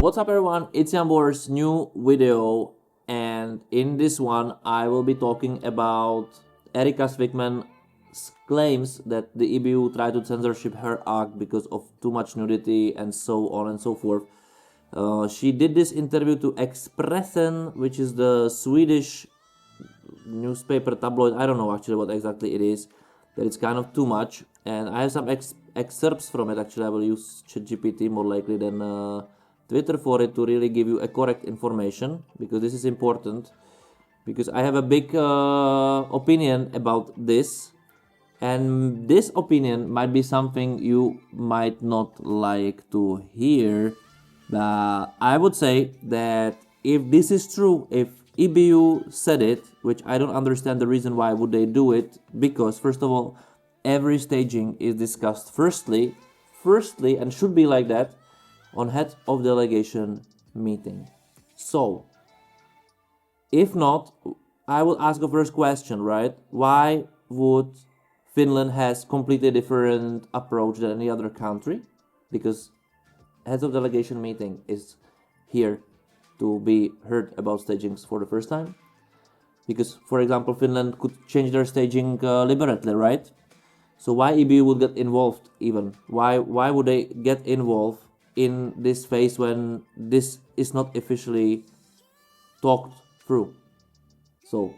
What's up everyone, it's Jambor's new video, and in this one I will be talking about Erika Vikman's claims that the EBU tried to censorship her act because of too much nudity and so on and so forth. She did this interview to Expressen, which is the Swedish newspaper tabloid. I don't know actually what exactly it is, but it's kind of too much, and I have some excerpts from it. Actually, I will use ChatGPT more likely than Twitter for it to really give you a correct information, because this is important, because I have a big opinion about this, and this opinion might be something you might not like to hear, but I would say that if this is true, if EBU said it, which I don't understand the reason why would they do it, because first of all, every staging is discussed firstly and should be like that on Head of Delegation meeting. So, if not, I will ask the first question, right? Why would Finland has completely different approach than any other country? Because Heads of Delegation meeting is here to be heard about stagings for the first time. Because, for example, Finland could change their staging liberally, right? So why EBU would get involved even? Why would they get involved in this phase when this is not officially talked through? So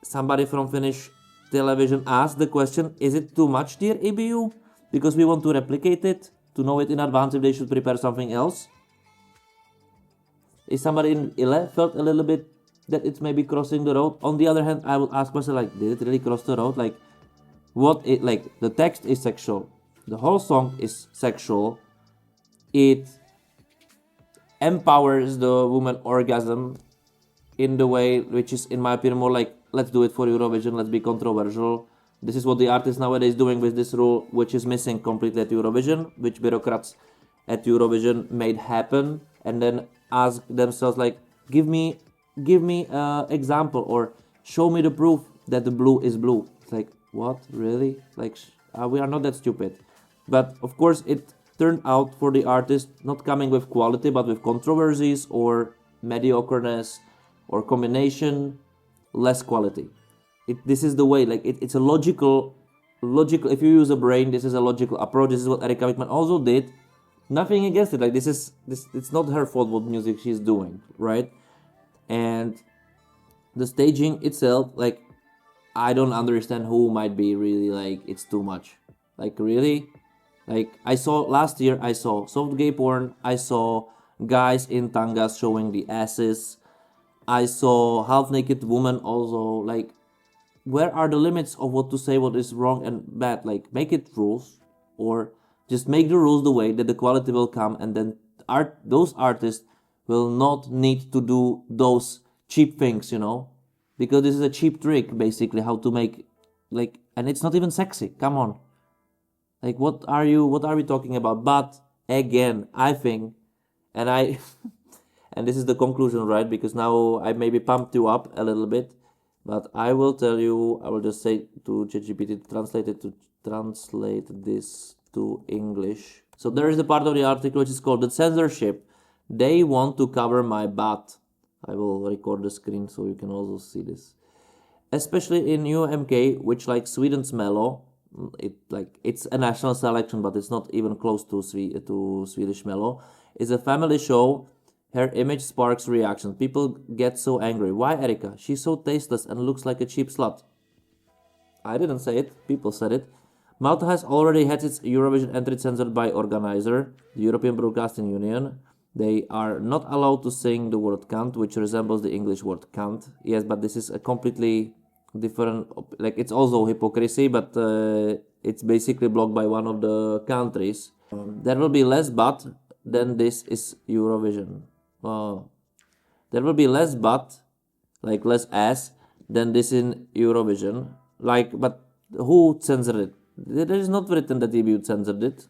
somebody from Finnish television asked the question, is it too much, dear EBU? Because we want to replicate it, to know it in advance if they should prepare something else. Is somebody in Ile felt a little bit that it's maybe crossing the road? On the other hand, I will ask myself, like, did it really cross the road? Like, the text is sexual, the whole song is sexual, it empowers the woman orgasm in the way which is, in my opinion, more like, let's do it for Eurovision, let's be controversial. This is what the artists nowadays doing with this rule, which is missing completely at Eurovision, which bureaucrats at Eurovision made happen, and then ask themselves, like, give me example, or show me the proof that the blue is blue. It's like, what, really? Like, we are not that stupid. But of course it turned out for the artist not coming with quality but with controversies or mediocreness or combination, less quality. This is the way, like, it's a logical, if you use a brain, this is a logical approach. This is what Erika Vikman also did. Nothing against it, like, this it's not her fault what music she's doing, right? And the staging itself, like, I don't understand who might be really like, it's too much. Like, really? Like, last year I saw soft gay porn, I saw guys in tangas showing the asses, I saw half-naked women also. Like, where are the limits of what to say, what is wrong and bad? Like, make it rules, or just make the rules the way that the quality will come, and then those artists will not need to do those cheap things, because this is a cheap trick, basically, how to make, like, and it's not even sexy. Come on. Like, what are we talking about? But again, I think, and and this is the conclusion, right? Because now I maybe pumped you up a little bit, but I will tell you, I will just say to ChatGPT to translate this to English. So there is a part of the article which is called the censorship. They want to cover my butt. I will record the screen so you can also see this. Especially in UMK, which, like Sweden's Mello, it's a national selection, but it's not even close to Swedish Mello. It's a family show. Her image sparks reactions. People get so angry. Why, Erika? She's so tasteless and looks like a cheap slut. I didn't say it. People said it. Malta has already had its Eurovision entry censored by organizer, the European Broadcasting Union. They are not allowed to sing the word cunt, which resembles the English word cunt. Yes, but this is a completely different, like, it's also hypocrisy, but it's basically blocked by one of the countries. There will be less but than this is Eurovision. There will be less but, like less ass, than this in Eurovision. Like, but who censored it? There is not written that EBU censored it.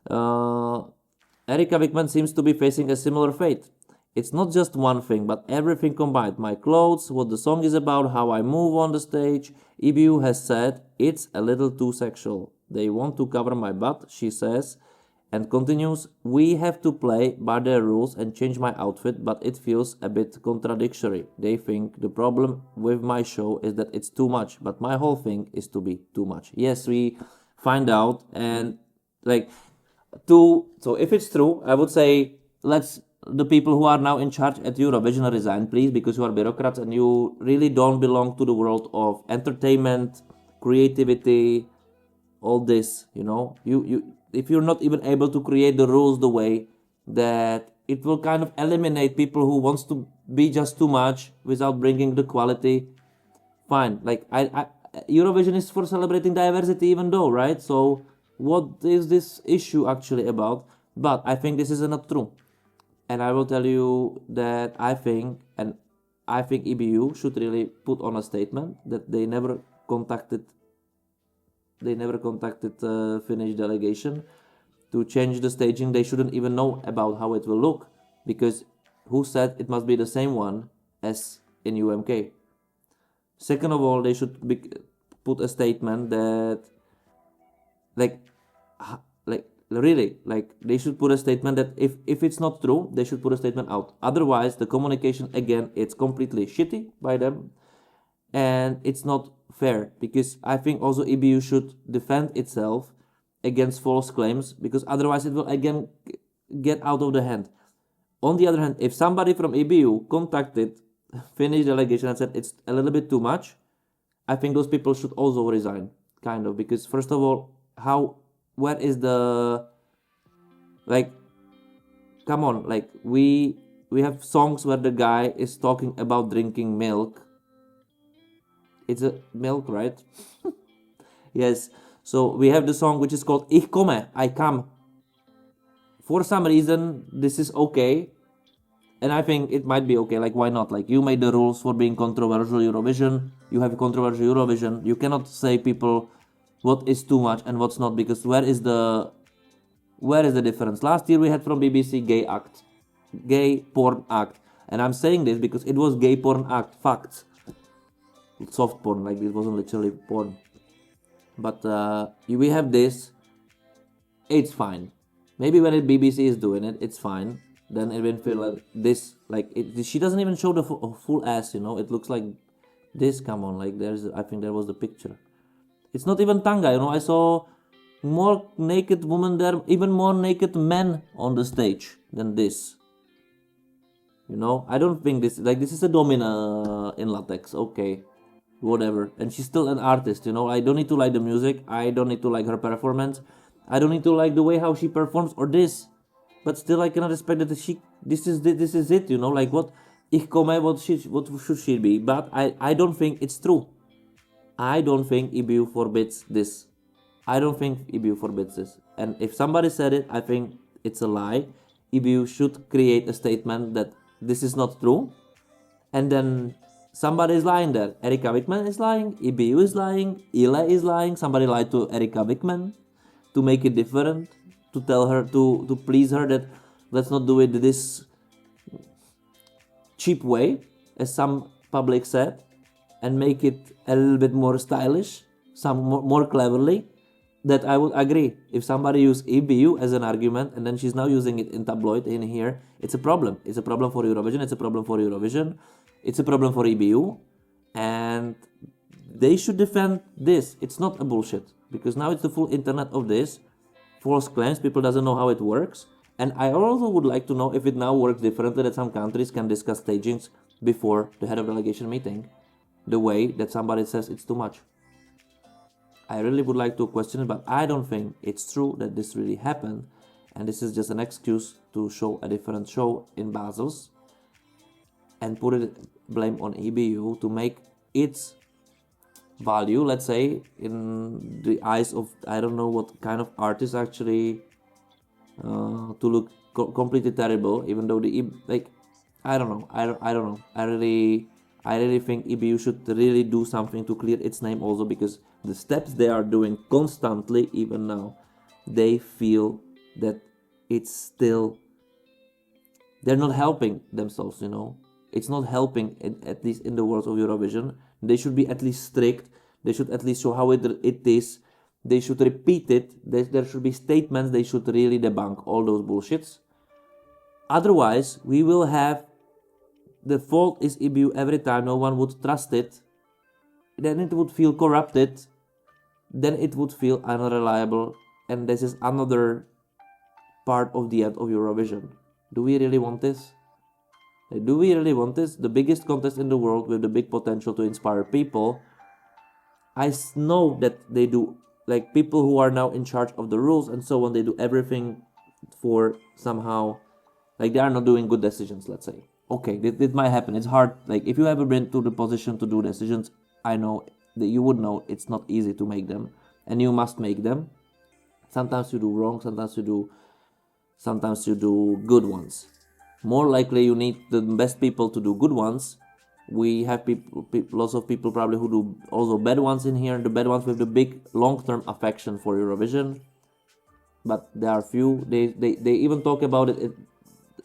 Erika Vikman seems to be facing a similar fate. It's not just one thing, but everything combined. My clothes, what the song is about, how I move on the stage. EBU has said it's a little too sexual. They want to cover my butt, she says, And continues, we have to play by their rules and change my outfit, but it feels a bit contradictory. They think the problem with my show is that it's too much, but my whole thing is to be too much. Yes, we find out, and like so if it's true, I would say let's the people who are now in charge at Eurovision resign, please, because you are bureaucrats and you really don't belong to the world of entertainment, creativity, all this. You if you're not even able to create the rules the way that it will kind of eliminate people who wants to be just too much without bringing the quality. Fine, like I Eurovision is for celebrating diversity, even though, right? So what is this issue actually about? But I think this is not true, and I will tell you that I think EBU should really put on a statement that they never contacted Finnish delegation to change the staging. They shouldn't even know about how it will look, because who said it must be the same one as in UMK? Second of all, they should put a statement that they should put a statement that if it's not true, they should put a statement out. Otherwise, the communication, again, it's completely shitty by them, and it's not fair, because I think also EBU should defend itself against false claims, because otherwise it will again get out of the hand. On the other hand, if somebody from EBU contacted Finnish delegation and said it's a little bit too much, I think those people should also resign, kind of, because first of all, where is the, come on, we have songs where the guy is talking about drinking milk. It's a milk, right? Yes. So we have the song which is called Ich komme, I come. For some reason, this is okay. And I think it might be okay. Why not? You made the rules for being controversial Eurovision. You have a controversial Eurovision. You cannot say people what is too much and what's not, because where is the difference? Last year we had from BBC gay porn act. And I'm saying this because it was gay porn act, facts. Soft porn, it wasn't literally porn. But we have this. It's fine. Maybe when BBC is doing it, it's fine. Then it will feel like this. She doesn't even show the full ass. It looks like this. Come on, I think there was the picture. It's not even tanga. I saw more naked women there, even more naked men on the stage than this. I don't think this is a domina in latex. Okay. Whatever, and she's still an artist. I don't need to like the music, I don't need to like her performance, I don't need to like the way how she performs or this, but still I cannot respect that this is it. What ich komme, what should she be? But I don't think it's true. I don't think EBU forbids this. And if somebody said it, I think it's a lie. EBU should create a statement that this is not true, and then somebody is lying there. Erika Vikman is lying, EBU is lying, Ile is lying. Somebody lied to Erika Vikman to make it different, to tell her, to please her that let's not do it this cheap way, as some public said, and make it a little bit more stylish, some more cleverly. That I would agree. If somebody used EBU as an argument and then she's now using it in tabloid in here, it's a problem. It's a problem for Eurovision. It's a problem for Eurovision. It's a problem for EBU, and they should defend this. It's not a bullshit, because now it's the full internet of this false claims. People doesn't know how it works, and I also would like to know if it now works differently, that some countries can discuss stagings before the head of delegation meeting, the way that somebody says it's too much. I really would like to question it, but I don't think it's true that this really happened, and this is just an excuse to show a different show in Basel's and put blame on EBU to make its value, let's say, in the eyes of I don't know what kind of artist actually to look completely terrible, even though I don't know. I really think EBU should really do something to clear its name also, because the steps they are doing constantly, even now, they feel that it's still, they're not helping themselves, It's not helping, at least in the world of Eurovision. They should be at least strict. They should at least show how it is. they should repeat it. There should be statements. They should really debunk all those bullshits. Otherwise, we will have the fault is EBU every time. No one would trust it. Then it would feel corrupted. Then it would feel unreliable. And this is another part of the end of Eurovision. Do we really want this? Do we really want this? The biggest contest in the world with the big potential to inspire people. I know that they do, like people who are now in charge of the rules and so on, they do everything for somehow, like they are not doing good decisions, let's say. Okay, it might happen. It's hard. Like if you ever been to the position to do decisions, I know that you would know it's not easy to make them, and you must make them. Sometimes you do wrong, sometimes you do good ones. More likely you need the best people to do good ones. We have lots of people probably who do also bad ones in here, the bad ones with the big long-term affection for Eurovision. But there are few. They even talk about it.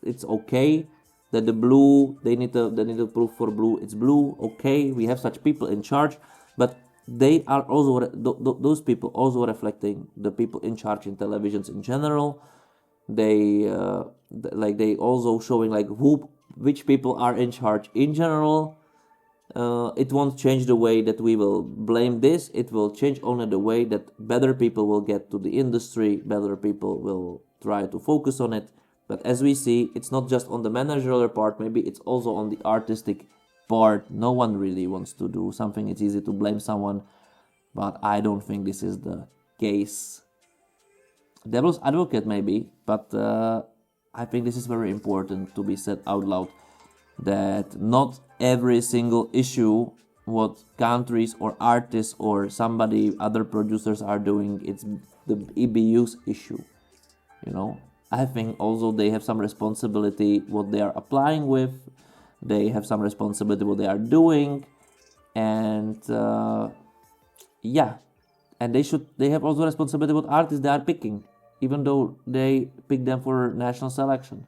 It's okay that the blue, they need to prove for blue it's blue. Okay, we have such people in charge, but they are also those people also reflecting the people in charge in televisions in general. They also showing like which people are in charge in general. It won't change the way that we will blame this. It will change only the way that better people will get to the industry. Better people will try to focus on it. But as we see, it's not just on the managerial part. Maybe it's also on the artistic part. No one really wants to do something. It's easy to blame someone, but I don't think this is the case. Devil's advocate maybe, but I think this is very important to be said out loud, that not every single issue what countries or artists or other producers are doing, it's the EBU's issue. I think also they have some responsibility what they are applying with. They have some responsibility what they are doing, and and they have also responsibility what artists they are picking, even though they pick them for national selection.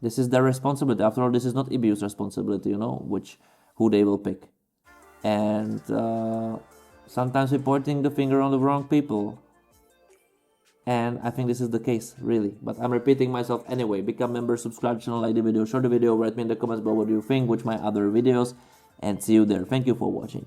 This is their responsibility. After all, this is not EBU's responsibility, who they will pick. And sometimes we're pointing the finger on the wrong people. And I think this is the case, really. But I'm repeating myself anyway. Become member, subscribe channel, like the video, share the video, write me in the comments below what you think, watch my other videos, and see you there. Thank you for watching.